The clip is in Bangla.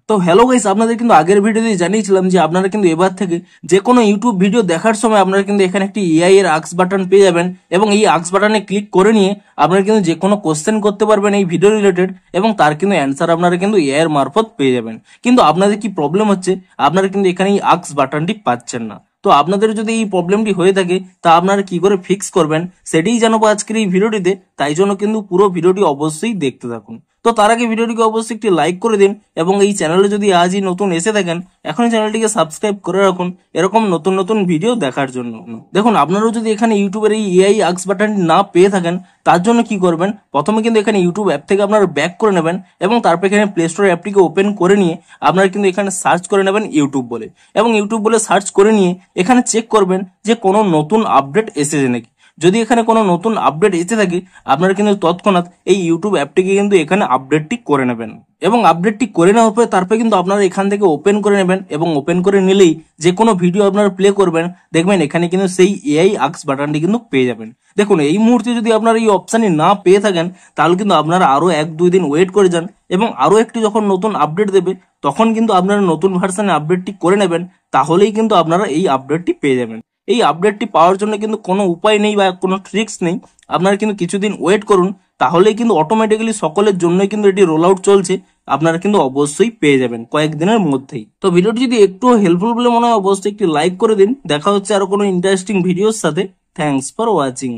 তো হ্যালো গাইস, আপনাদের কিন্তু আগের ভিডিওতে জানিয়েছিলাম যে আপনারা কিন্তু এবার থেকে যে কোনো ইউটিউব ভিডিও দেখার সময় আপনারা কিন্তু এখানে একটি এআই এর আস্ক বাটন পেয়ে যাবেন এবং এই আস্ক বাটনে ক্লিক করে নিয়ে আপনারা কিন্তু যে কোনো কোশ্চেন করতে পারবেন এই ভিডিও রিলেটেড এবং তার কিন্তু অ্যান্সার আপনারা কিন্তু এআই এর মারফত পেয়ে যাবেন। কিন্তু আপনাদের কি প্রবলেম হচ্ছে, আপনারা কিন্তু এখানে এই আস্ক বাটনটি পাচ্ছেন না। তো আপনাদের যদি এই প্রবলেমটি হয়ে থাকে তা আপনারা কি করে ফিক্স করবেন সেটাই জানাবো আজকের এই ভিডিওটিতে, তাই জন্য কিন্তু পুরো ভিডিওটি অবশ্যই দেখতে থাকুন। তো তার আগে ভিডিওটিকে অবশ্যই একটি লাইক করে দিন এবং এই চ্যানেলে যদি আজই নতুন এসে থাকেন এখনই চ্যানেলটিকে সাবস্ক্রাইব করে রাখুন এরকম নতুন নতুন ভিডিও দেখার জন্য। দেখুন, আপনারাও যদি এখানে ইউটিউবের এই এআই আস্ক বাটনটি না পেয়ে থাকেন তার জন্য কি করবেন, প্রথমে কিন্তু এখানে ইউটিউব অ্যাপ থেকে আপনারা ব্যাক করে নেবেন এবং তারপর এখানে প্লে স্টোর অ্যাপটিকে ওপেন করে নিয়ে আপনারা কিন্তু এখানে সার্চ করে নেবেন ইউটিউব বলে এবং ইউটিউব বলে সার্চ করে নিয়ে এখানে চেক করবেন যে কোনো নতুন আপডেট এসেছে নাকি। যদি এখানে কোনো নতুন আপডেট এসে থাকে আপনারা কিন্তু তৎক্ষণাৎ এই ইউটিউব অ্যাপটিকে কিন্তু এখানে আপডেটটি করে নেবেন এবং আপডেটটি করে নেওয়ার পরে তারপরে কিন্তু আপনারা এখান থেকে ওপেন করে নেবেন এবং ওপেন করে নিলেই যে কোনো ভিডিও আপনারা প্লে করবেন দেখবেন এখানে কিন্তু সেই এআই আস্ক বাটনটি কিন্তু পেয়ে যাবেন। দেখুন, এই মুহূর্তে যদি আপনারা এই অপশানটি না পেয়ে থাকেন তাহলে কিন্তু আপনারা আরো 1-2 দিন ওয়েট করে যান এবং আরো একটি যখন নতুন আপডেট দেবে তখন কিন্তু আপনারা নতুন ভার্সনে আপডেটটি করে নেবেন, তাহলেই কিন্তু আপনারা এই আপডেটটি পেয়ে যাবেন। এই আপডেটটি পাওয়ার জন্য কিন্তু কোনো উপায় নেই বা কোনো ট্রিক্স নেই, আপনারা কিন্তু কিছুদিন ওয়েট করুন, তাহলেই কিন্তু অটোমেটিক্যালি সকলের জন্যই কিন্তু এটি রোল আউট চলছে, আপনারা কিন্তু অবশ্যই পেয়ে যাবেন কয়েকদিনের মধ্যেই। তো ভিডিওটি যদি একটু হেল্পফুল বলে মনে হয় অবশ্যই একটি লাইক করে দিন। দেখা হচ্ছে আরো কোনো ইন্টারেস্টিং ভিডিওর সাথে। Thanks for watching.